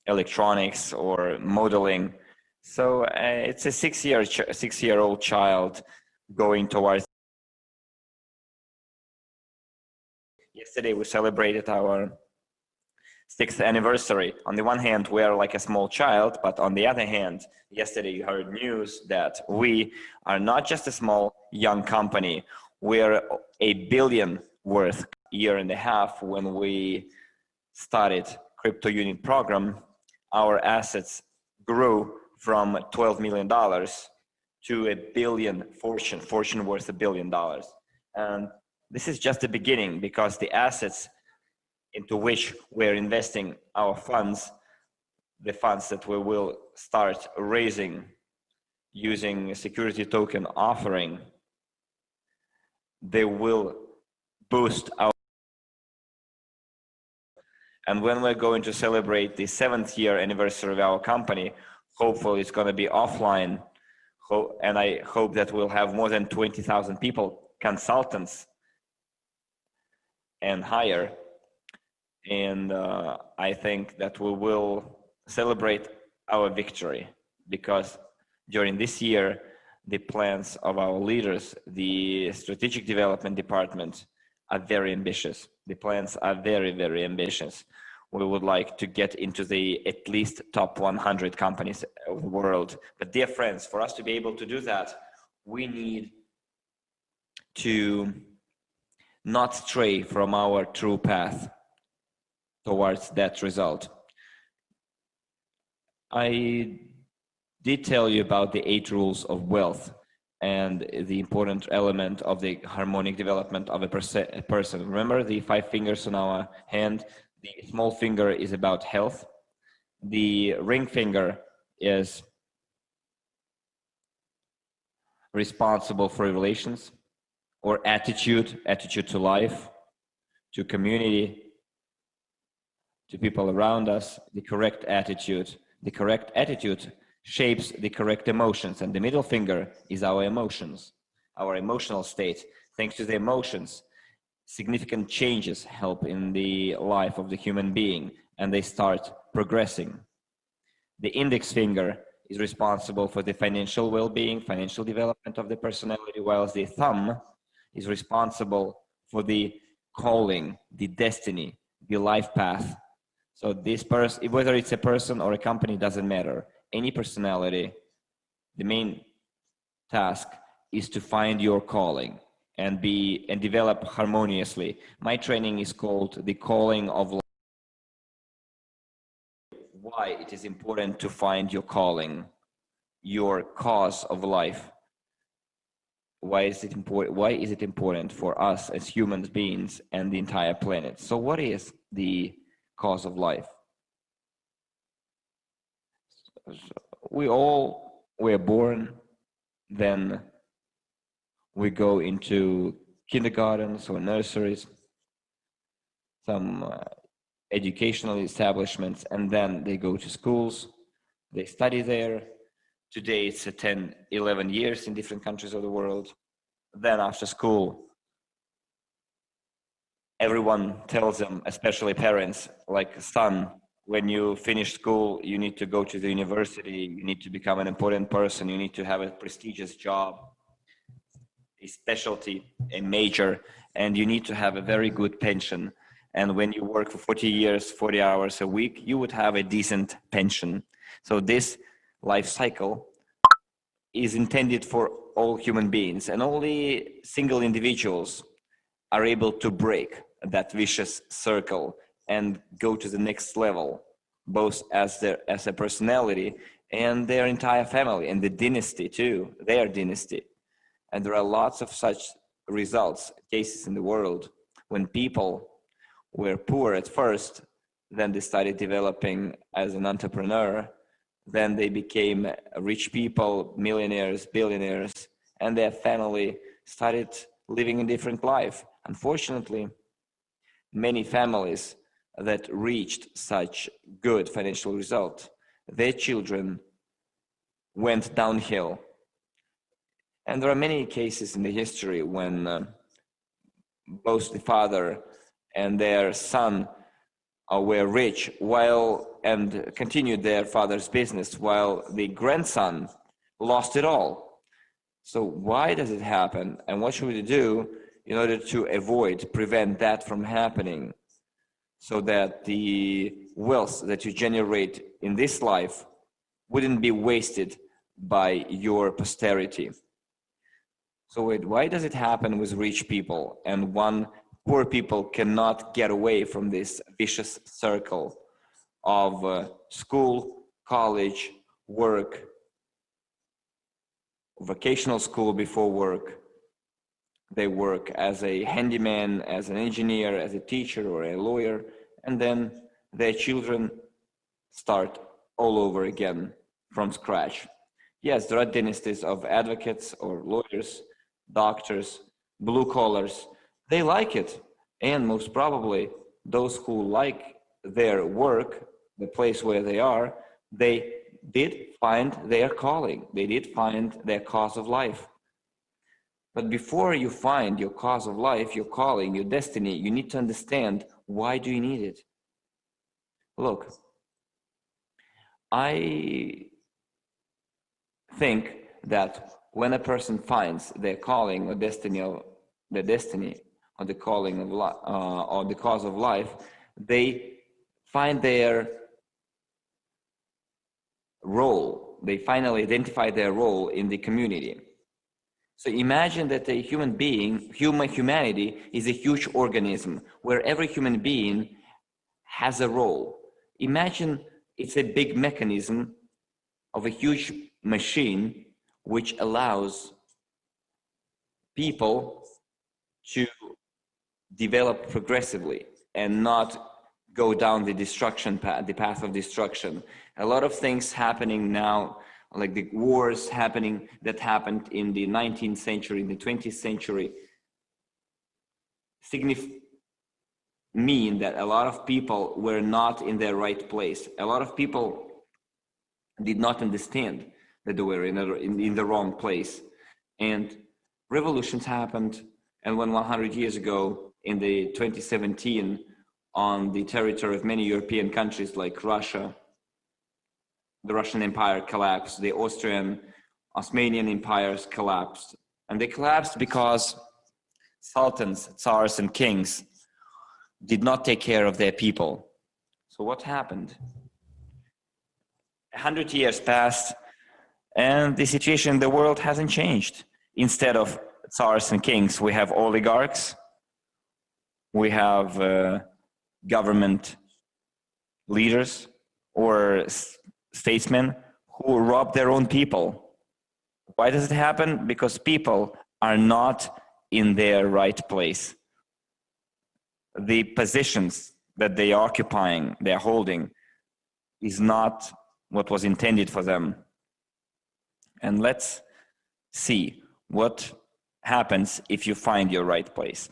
electronics or modeling. So it's a six-year-old child going towards. Yesterday we celebrated our 6th anniversary. On the one hand, we are like a small child, but on the other hand, yesterday you heard news that we are not just a small young company. We're $1 billion worth year and a half. When we started crypto unit program, our assets grew from $12 million to $1 billion fortune worth $1 billion. And this is just the beginning, because the assets into which we're investing our funds, the funds that we will start raising using a security token offering, they will boost our. And when we're going to celebrate the 7th year anniversary of our company, hopefully it's going to be offline. And I hope that we'll have more than 20,000 people, consultants and higher. And I think that we will celebrate our victory, because during this year, the plans of our leaders, the strategic development department, are very ambitious. The plans are very, very ambitious. We would like to get into the at least top 100 companies of the world. But dear friends, for us to be able to do that, we need to not stray from our true path towards that result. I did tell you about the 8 rules of wealth and the important element of the harmonic development of a person. Remember the 5 fingers on our hand? The small finger is about health. The ring finger is responsible for relations or attitude to life, to community, to people around us. The correct attitude shapes the correct emotions, and the middle finger is our emotions, our emotional state. Thanks to the emotions, significant changes help in the life of the human being, and they start progressing. The index finger is responsible for the financial well-being, financial development of the personality, whilst the thumb is responsible for the calling, the destiny, the life path. So this person, whether it's a person or a company, doesn't matter. Any personality, the main task is to find your calling and develop harmoniously. My training is called the calling of life. Why it is important to find your calling, your cause of life. Why is it important? Why is it important for us as human beings and the entire planet? So what is the cause of life? We're born, then we go into kindergartens or nurseries, some educational establishments, and then they go to schools, they study there. Today it's 10, 11 years in different countries of the world. Then after school, everyone tells them, especially parents, like, son, when you finish school, you need to go to the university, you need to become an important person, you need to have a prestigious job, a specialty, a major, and you need to have a very good pension. And when you work for 40 years, 40 hours a week, you would have a decent pension. So this life cycle is intended for all human beings, and only single individuals are able to break that vicious circle and go to the next level, both as a personality and their entire family, and the dynasty too, their dynasty. And there are lots of such results, cases in the world, when people were poor at first, then they started developing as an entrepreneur, then they became rich people, millionaires, billionaires, and their family started living a different life. Unfortunately, many families that reached such good financial result, their children went downhill. And there are many cases in the history when both the father and their son were rich, while and continued their father's business, while the grandson lost it all. So why does it happen, and what should we do in order to prevent that from happening, so that the wealth that you generate in this life wouldn't be wasted by your posterity? So why does it happen with rich people, and poor people cannot get away from this vicious circle of school, college, work, vocational school before work? They work as a handyman, as an engineer, as a teacher, or a lawyer, and then their children start all over again from scratch. Yes, there are dynasties of advocates or lawyers, doctors, blue collars. They like it, and most probably those who like their work, the place where they are, they did find their calling. They did find their cause of life. But before you find your cause of life, your calling, your destiny, you need to understand, why do you need it? Look, I think that when a person finds their calling or destiny, or the destiny or the calling of or the cause of life, they find their role. They finally identify their role in the community. So imagine that a human being, humanity is a huge organism where every human being has a role. Imagine it's a big mechanism of a huge machine which allows people to develop progressively and not go down the destruction path, the path of destruction. A lot of things happening now, like the wars happening that happened in the 19th century, in the 20th century, mean that a lot of people were not in their right place. A lot of people did not understand that they were in the wrong place. And revolutions happened. And when 100 years ago, in the 2017, on the territory of many European countries like Russia, the Russian Empire collapsed, the Austrian, Osmanian empires collapsed. And they collapsed because sultans, tsars, and kings did not take care of their people. So what happened? 100 years passed, and the situation in the world hasn't changed. Instead of tsars and kings, we have oligarchs, we have government leaders or statesmen who rob their own people. Why does it happen? Because people are not in their right place. The positions that they are occupying, they're holding, is not what was intended for them. And let's see what happens if you find your right place.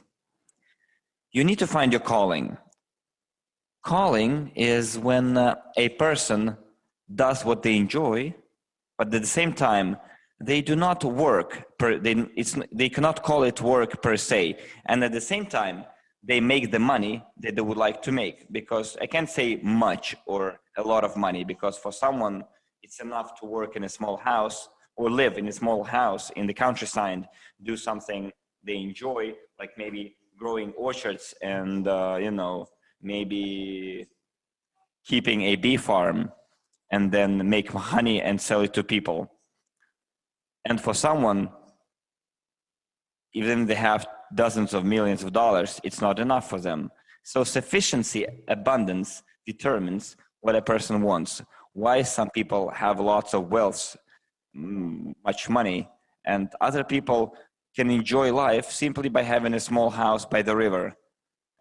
You need to find your calling. Calling is when a person does what they enjoy, but at the same time, they do not work. They cannot call it work per se. And at the same time, they make the money that they would like to make. Because I can't say much or a lot of money, because for someone, it's enough to work in a small house or live in a small house in the countryside, do something they enjoy, like maybe growing orchards and, maybe keeping a bee farm, and then make honey and sell it to people. And for someone, even if they have dozens of millions of dollars, it's not enough for them. So sufficiency, abundance determines what a person wants. Why some people have lots of wealth, much money, and other people can enjoy life simply by having a small house by the river.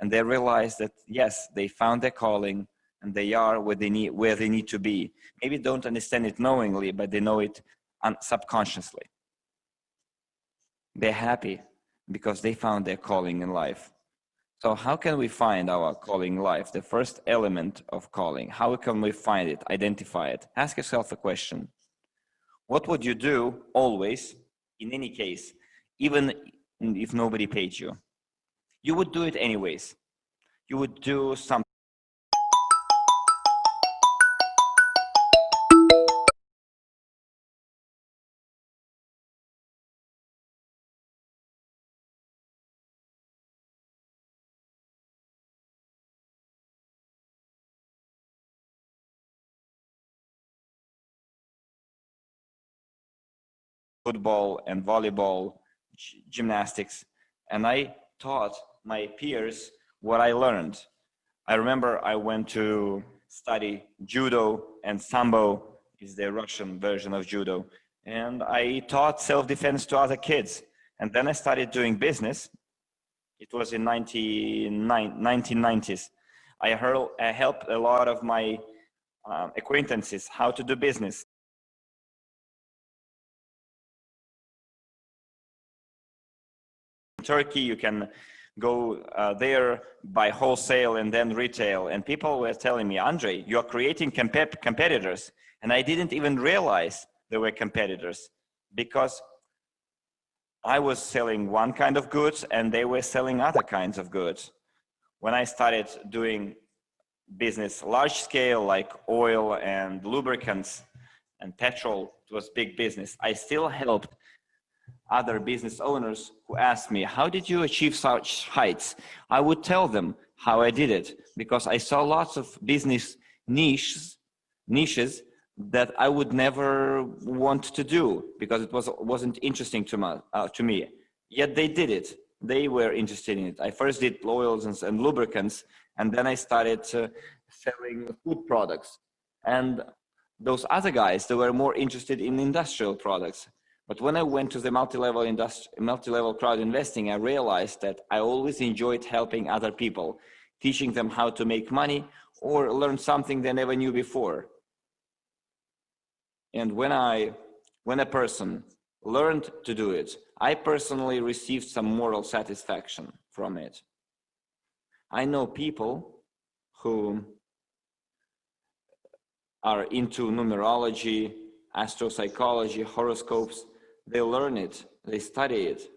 And they realize that, yes, they found their calling and they are where they need to be. Maybe don't understand it knowingly, but they know it subconsciously. They're happy because they found their calling in life. So how can we find our calling in life? The first element of calling, how can we find it, identify it? Ask yourself a question. What would you do always, in any case, even if nobody paid you? You would do it anyways. You would do something. football and volleyball, gymnastics, and I taught my peers what I learned. I remember I went to study judo, and sambo is the Russian version of judo. And I taught self-defense to other kids. And then I started doing business. It was in 1990s. I helped a lot of my acquaintances how to do business. In Turkey, you can go there by wholesale and then retail. And people were telling me, Andrey, you're creating competitors. And I didn't even realize they were competitors because I was selling one kind of goods and they were selling other kinds of goods. When I started doing business large scale, like oil and lubricants and petrol, it was big business. I still helped other business owners who asked me, how did you achieve such heights? I would tell them how I did it because I saw lots of business niches that I would never want to do because it wasn't interesting to me. Yet they did it. They were interested in it. I first did oils and lubricants, and then I started selling food products. And those other guys, they were more interested in industrial products. But when I went to the multi-level crowd investing, I realized that I always enjoyed helping other people, teaching them how to make money or learn something they never knew before. And when a person learned to do it, I personally received some moral satisfaction from it. I know people who are into numerology, astropsychology, horoscopes. They learn it, they study it,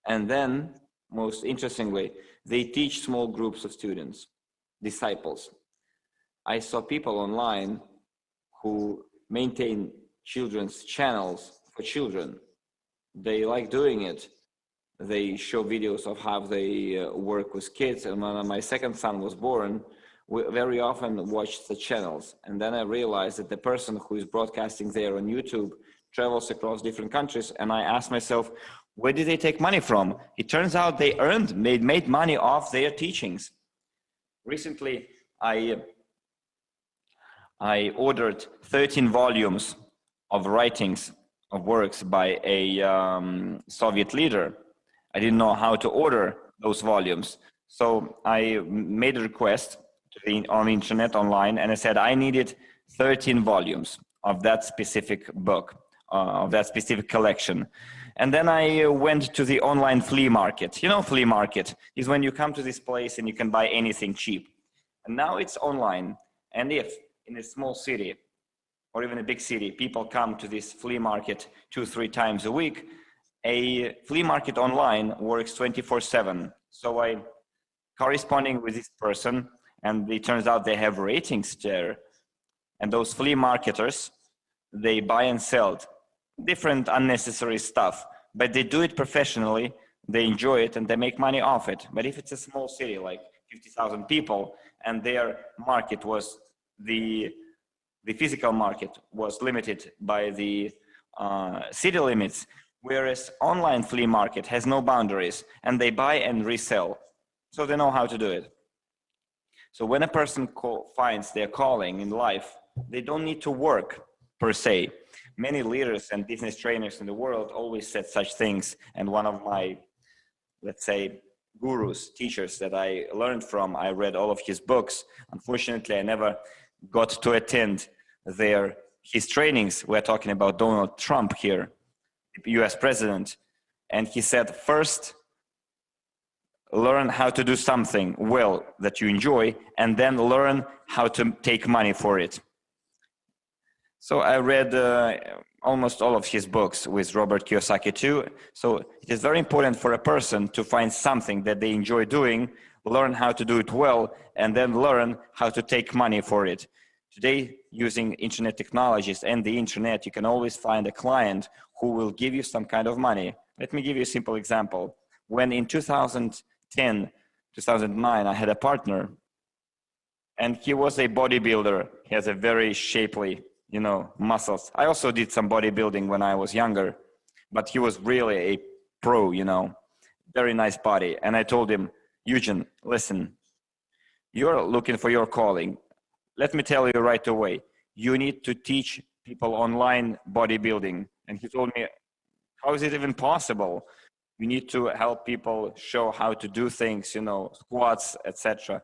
and then, most interestingly, they teach small groups of students, disciples. I saw people online who maintain children's channels for children. They like doing it. They show videos of how they work with kids. And when my second son was born, we very often watched the channels. And then I realized that the person who is broadcasting there on YouTube travels across different countries. And I asked myself, where did they take money from? It turns out they made money off their teachings. Recently, I ordered 13 volumes of writings, of works by a Soviet leader. I didn't know how to order those volumes. So I made a request on the internet online, and I said I needed 13 volumes of that specific book, of that specific collection. And then I went to the online flea market. You know, flea market is when you come to this place and you can buy anything cheap. And now it's online. And if in a small city or even a big city, people come to this flea market 2-3 times a week, a flea market online works 24/7. So I corresponding with this person, and it turns out they have ratings there. And those flea marketers, they buy and sell different unnecessary stuff, but they do it professionally, they enjoy it, and they make money off it. But if it's a small city, like 50,000 people, and their market was the physical market was limited by the city limits, whereas online flea market has no boundaries, and they buy and resell. So they know how to do it. So when a person finds their calling in life, they don't need to work per se. Many leaders and business trainers in the world always said such things. And one of my, let's say, gurus, teachers that I learned from, I read all of his books. Unfortunately, I never got to attend his trainings. We're talking about Donald Trump here, the US president. And he said, first, learn how to do something well that you enjoy, and then learn how to take money for it. So I read almost all of his books with Robert Kiyosaki too. So it is very important for a person to find something that they enjoy doing, learn how to do it well, and then learn how to take money for it. Today, using internet technologies and the internet, you can always find a client who will give you some kind of money. Let me give you a simple example. When in 2010, 2009, I had a partner, and he was a bodybuilder. He has a very shapely, muscles. I also did some bodybuilding when I was younger, but he was really a pro, you know, very nice body. And I told him, Eugene, listen, you're looking for your calling. Let me tell you right away, you need to teach people online bodybuilding. And he told me, how is it even possible? You need to help people show how to do things, you know, squats, etc.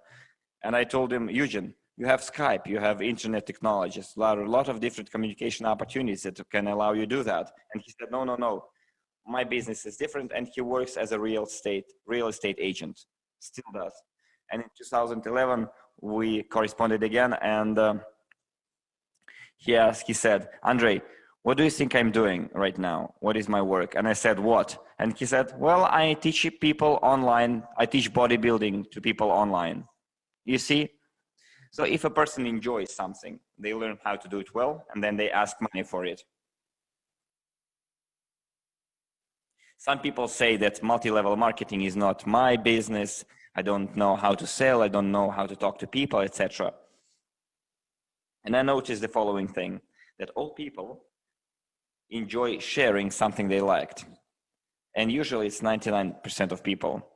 And I told him, Eugene, you have Skype, you have internet technologies, a lot of different communication opportunities that can allow you to do that. And he said, no, no, no, my business is different. And he works as a real estate agent, still does. And in 2011, we corresponded again, and he said, Andrei, what do you think I'm doing right now? What is my work? And I said, what? And he said, well, I teach people online. I teach bodybuilding to people online. You see? So if a person enjoys something, they learn how to do it well, and then they ask money for it. Some people say that multi-level marketing is not my business. I don't know how to sell. I don't know how to talk to people, etc. And I noticed the following thing, that all people enjoy sharing something they liked. And usually it's 99% of people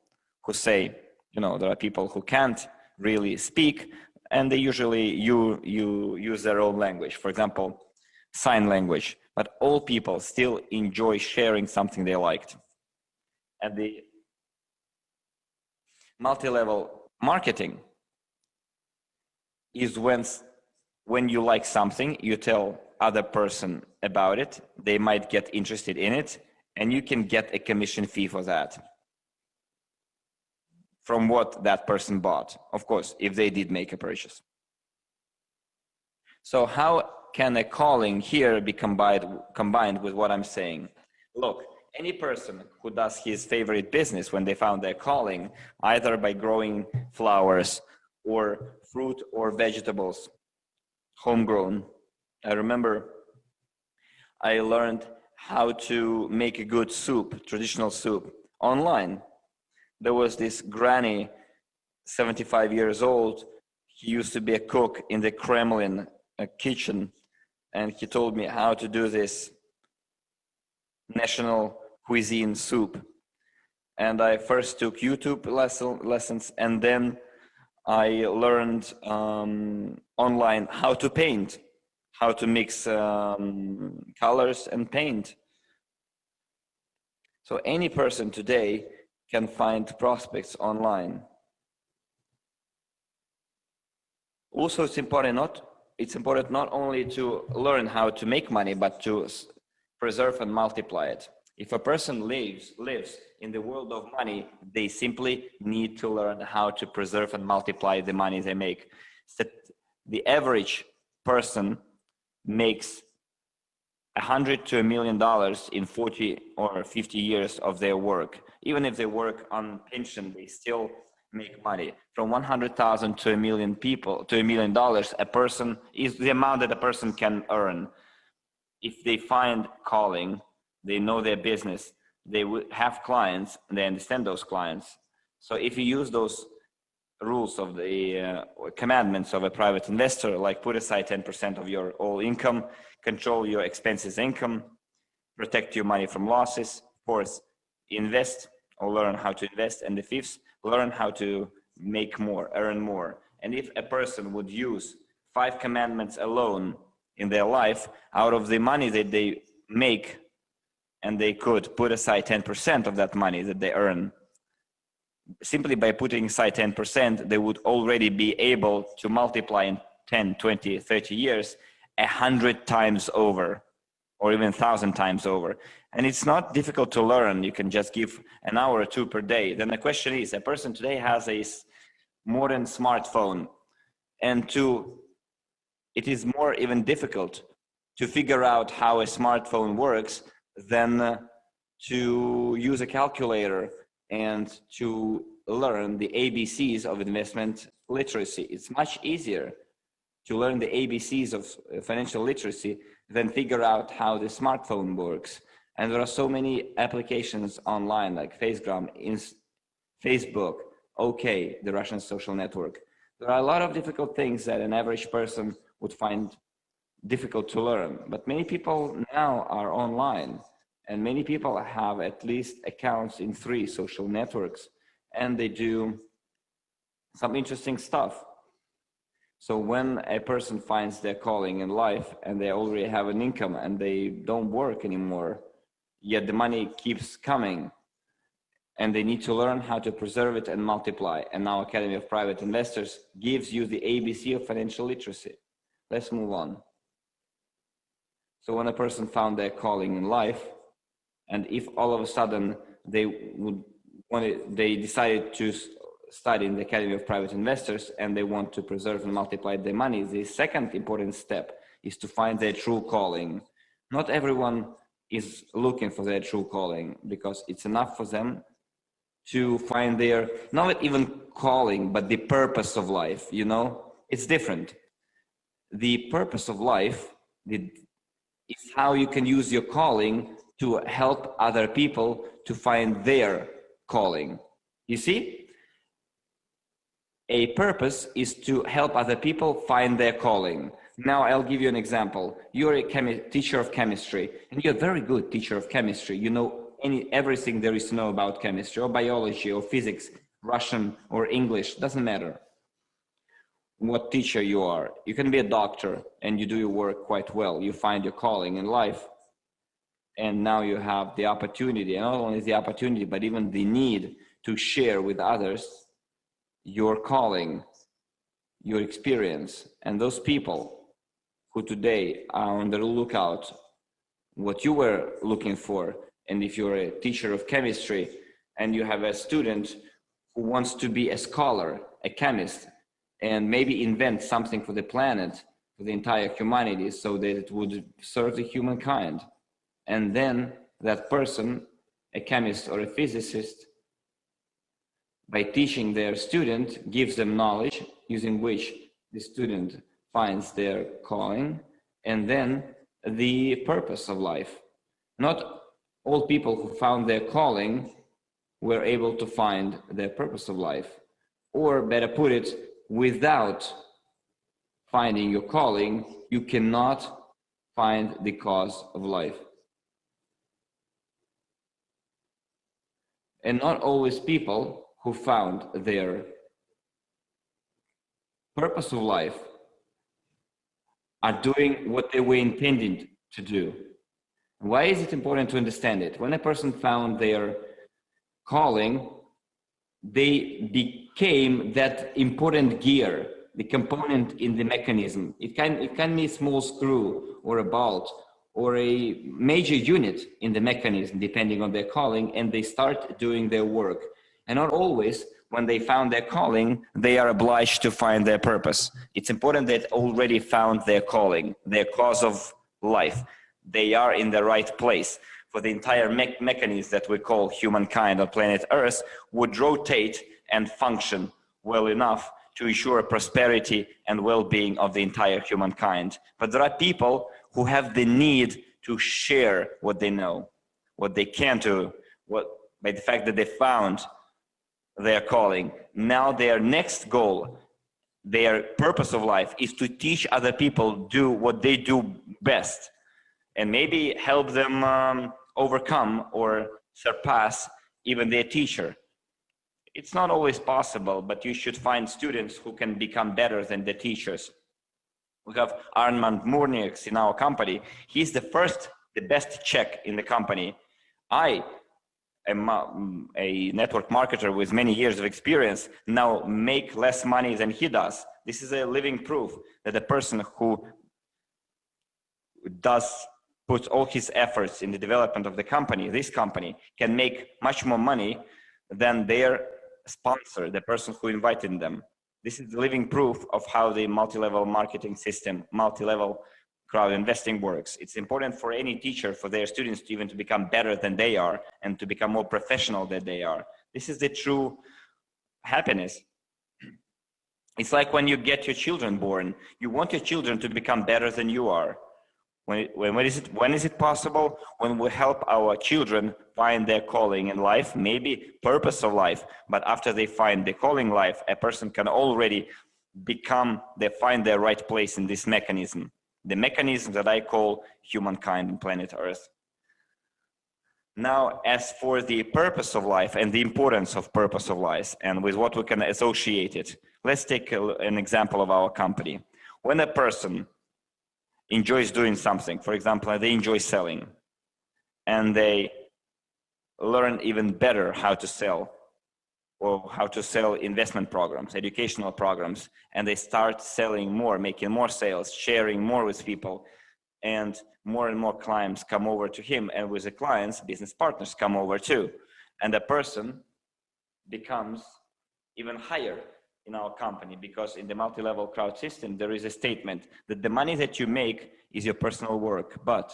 who say, you know, there are people who can't really speak, and they usually use their own language, for example, sign language. But all people still enjoy sharing something they liked. And the multi-level marketing is when you like something, you tell other person about it, they might get interested in it, and you can get a commission fee for that from what that person bought, of course, if they did make a purchase. So how can a calling here be combined with what I'm saying? Look, any person who does his favorite business when they found their calling, either by growing flowers or fruit or vegetables, homegrown. I remember I learned how to make a good soup, traditional soup, online. There was this granny, 75 years old. He used to be a cook in the Kremlin kitchen, and he told me how to do this national cuisine soup. And I first took YouTube lessons, and then I learned online how to paint, how to mix colors and paint. So any person today can find prospects online. Also, it's important not only to learn how to make money, but to preserve and multiply it. If a person lives in the world of money, they simply need to learn how to preserve and multiply the money they make. So the average person makes $100 to $1 million in 40 or 50 years of their work. Even if they work on pension, they still make money. From 100,000 to $1 million $1 million, a person is the amount that a person can earn. If they find calling, they know their business, they will have clients, and they understand those clients. So if you use those rules of the commandments of a private investor, like put aside 10% of your all income, control your expenses income, protect your money from losses, fourth, invest or learn how to invest, and the fifth, learn how to make more, earn more. And if a person would use 5 commandments alone in their life, out of the money that they make, and they could put aside 10% of that money that they earn, simply by putting aside 10%, they would already be able to multiply in 10, 20, 30 years 100 times over, or even 1,000 times over. And it's not difficult to learn. You can just give an hour or two per day. Then the question is, a person today has a modern smartphone, and it is more even difficult to figure out how a smartphone works than to use a calculator and to learn the ABCs of investment literacy. It's much easier to learn the ABCs of financial literacy than figure out how the smartphone works. And there are so many applications online, like Facebook, OK, the Russian social network. There are a lot of difficult things that an average person would find difficult to learn, but many people now are online. And many people have at least accounts in 3 social networks, and they do some interesting stuff. So when a person finds their calling in life and they already have an income and they don't work anymore, yet the money keeps coming, and they need to learn how to preserve it and multiply. And now Academy of Private Investors gives you the ABC of financial literacy. Let's move on. So when a person found their calling in life, and if all of a sudden they decided to study in the Academy of Private Investors and they want to preserve and multiply their money, the second important step is to find their true calling. Not everyone is looking for their true calling, because it's enough for them to find their, not even calling, but the purpose of life. You know, it's different. The purpose of life is how you can use your calling to help other people to find their calling. You see, a purpose is to help other people find their calling. Now I'll give you an example. You're a teacher of chemistry, and you're a very good teacher of chemistry. You know everything there is to know about chemistry or biology or physics, Russian or English, doesn't matter what teacher you are. You can be a doctor and you do your work quite well. You find your calling in life, and now you have the opportunity, and not only the opportunity, but even the need to share with others your calling, your experience. And those people who today are on the lookout what you were looking for, and if you're a teacher of chemistry and you have a student who wants to be a scholar, a chemist, and maybe invent something for the planet, for the entire humanity, so that it would serve the humankind. And then that person, a chemist or a physicist, by teaching their student, gives them knowledge using which the student finds their calling, and then the purpose of life. Not all people who found their calling were able to find their purpose of life. Or better put it, without finding your calling, you cannot find the cause of life. And not always people who found their purpose of life are doing what they were intended to do. Why is it important to understand it? When a person found their calling, they became that important gear, the component in the mechanism. It can be a small screw or a bolt or a major unit in the mechanism, depending on their calling, and they start doing their work. And not always, when they found their calling, they are obliged to find their purpose. It's important that already found their calling, their cause of life. They are in the right place. For the entire mechanism that we call humankind on planet Earth would rotate and function well enough to ensure prosperity and well-being of the entire humankind. But there are people who have the need to share what they know, what they can do, by the fact that they found their calling. Now their next goal, their purpose of life, is to teach other people do what they do best, and maybe help them overcome or surpass even their teacher. It's not always possible, but you should find students who can become better than the teachers. We have Armand Murniaks in our company. He's the best Czech in the company. I am a network marketer with many years of experience, now make less money than he does. This is a living proof that a person who puts all his efforts in the development of the company, this company, can make much more money than their sponsor, the person who invited them. This is the living proof of how the multi-level marketing system, multi-level crowd investing works. It's important for any teacher, for their students to even to become better than they are and to become more professional than they are. This is the true happiness. It's like when you get your children born, you want your children to become better than you are. When is it possible? When we help our children find their calling in life, maybe purpose of life, but after they find the calling life, a person can already find their right place in this mechanism, the mechanism that I call humankind and planet Earth. Now, as for the purpose of life and the importance of purpose of life and with what we can associate it, let's take an example of our company. When a person enjoys doing something, for example, they enjoy selling, and they learn even better how to sell, or how to sell investment programs, educational programs, and they start selling more, making more sales, sharing more with people, and more clients come over to him, and with the clients, business partners come over too. And the person becomes even higher in our company, because in the multi-level crowd system, there is a statement that the money that you make is your personal work, but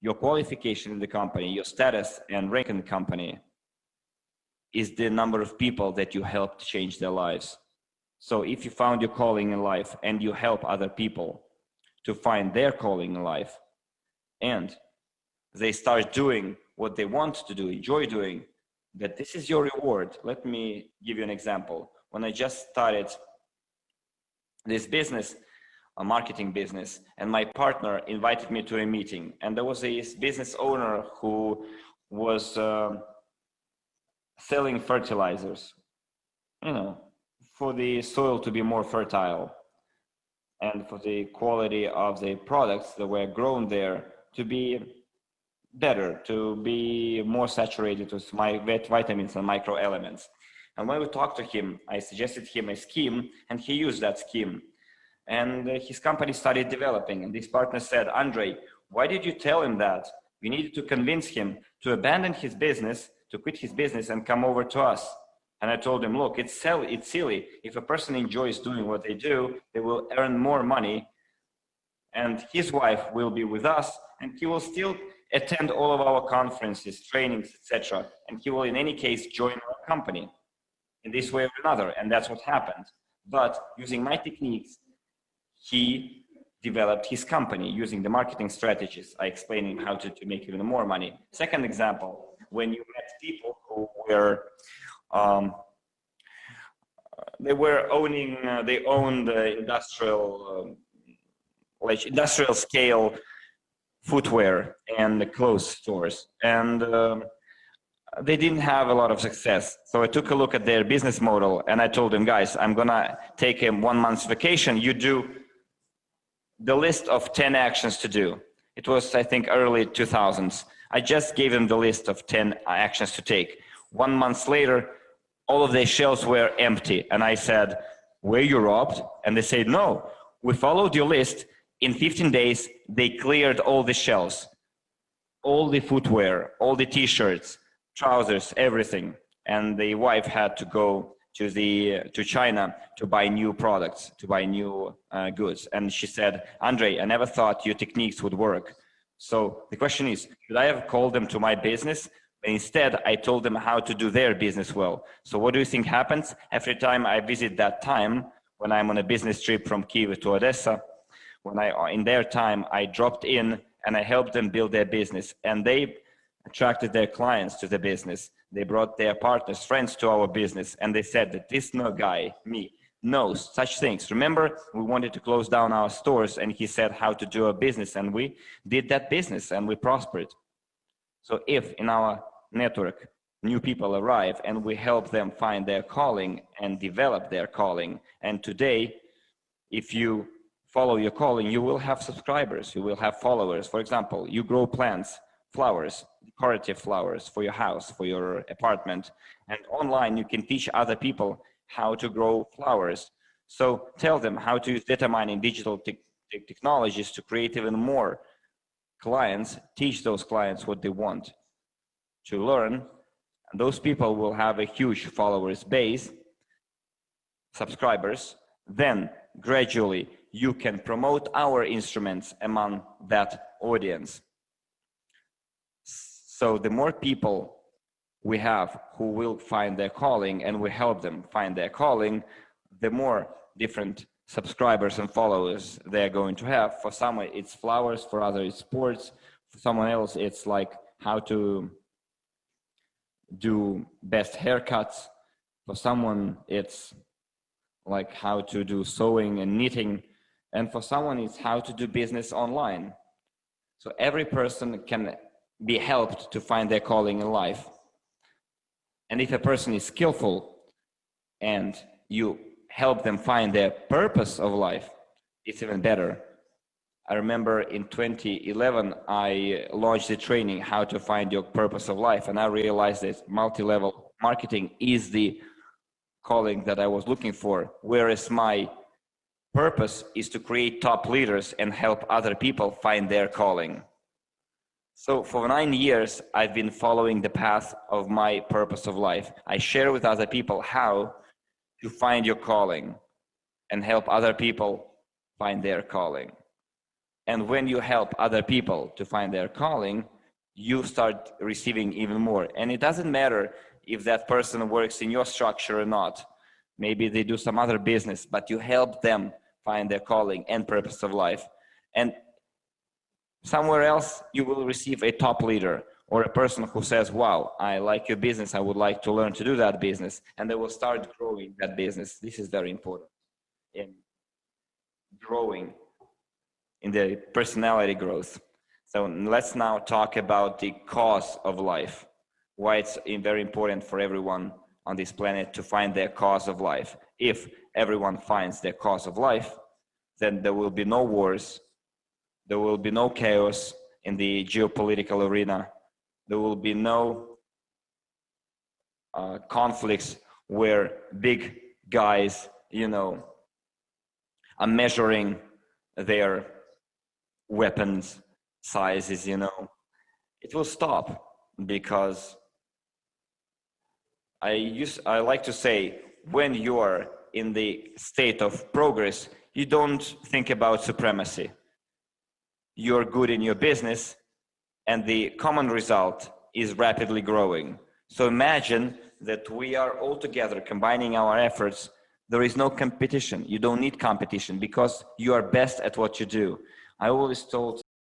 your qualification in the company, your status and rank in the company is the number of people that you helped change their lives. So if you found your calling in life and you help other people to find their calling in life, and they start doing what they want to do, enjoy doing, that this is your reward. Let me give you an example. When I just started this business, a marketing business, and my partner invited me to a meeting, and there was a business owner who was selling fertilizers, you know, for the soil to be more fertile and for the quality of the products that were grown there to be better, to be more saturated with my vitamins and micro elements. And when we talked to him, I suggested him a scheme, and he used that scheme. And his company started developing. And this partner said, Andrei, why did you tell him that? You needed to convince him to abandon his business, to quit his business and come over to us. And I told him, look, it's silly. If a person enjoys doing what they do, they will earn more money, and his wife will be with us, and he will still attend all of our conferences, trainings, etc. And he will in any case join our company in this way or another. And that's what happened. But using my techniques, he developed his company using the marketing strategies. I explained him how to make even more money. Second example, when you met people who were they owned industrial scale footwear and clothes stores, and they didn't have a lot of success. So I took a look at their business model, and I told them, guys, I'm gonna take a 1 month vacation. You do the list of 10 actions to do. It was, I think, early 2000s. I just gave them the list of 10 actions to take. 1 month later, all of their shelves were empty. And I said, were you robbed? And they said, no, we followed your list. In 15 days, they cleared all the shelves, all the footwear, all the t-shirts, trousers, everything. And the wife had to go to China to buy new products, to buy new goods. And she said, Andrei, I never thought your techniques would work. So the question is, should I have called them to my business? But instead, I told them how to do their business well. So what do you think happens? Every time I visit that time, when I'm on a business trip from Kyiv to Odessa, in their time, I dropped in and I helped them build their business. And they attracted their clients to the business. They brought their partners, friends to our business. And they said that this guy, me, knows such things. Remember, we wanted to close down our stores, and he said how to do a business, and we did that business and we prospered. So if in our network new people arrive and we help them find their calling and develop their calling, and today, if you follow your calling, you will have subscribers, you will have followers. For example, you grow plants, flowers, decorative flowers for your house, for your apartment, and online you can teach other people how to grow flowers. So tell them how to use data mining, digital technologies to create even more clients, teach those clients what they want to learn, and those people will have a huge followers base, subscribers. Then gradually you can promote our instruments among that audience. So the more people we have who will find their calling and we help them find their calling, the more different subscribers and followers they're going to have. For someone it's flowers, for others it's sports, for someone else it's like how to do best haircuts, for someone it's like how to do sewing and knitting, and for someone it's how to do business online. So every person can be helped to find their calling in life. And if a person is skillful and you help them find their purpose of life, it's even better. I remember in 2011, I launched the training, How to Find Your Purpose of Life. And I realized that multi-level marketing is the calling that I was looking for, whereas my purpose is to create top leaders and help other people find their calling. So for 9 years, I've been following the path of my purpose of life. I share with other people how to find your calling and help other people find their calling. And when you help other people to find their calling, you start receiving even more. And it doesn't matter if that person works in your structure or not. Maybe they do some other business, but you help them find their calling and purpose of life. And somewhere else, you will receive a top leader or a person who says, wow, I like your business. I would like to learn to do that business. And they will start growing that business. This is very important in growing, in the personality growth. So let's now talk about the cause of life, why it's very important for everyone on this planet to find their cause of life. If everyone finds their cause of life, then there will be no wars, there will be no chaos in the geopolitical arena, there will be no conflicts where big guys, are measuring their weapons sizes, It will stop, because I like to say, when you are in the state of progress, you don't think about supremacy. You're good in your business, and the common result is rapidly growing. So imagine that we are all together combining our efforts. There is no competition. You don't need competition because you are best at what you do. I always told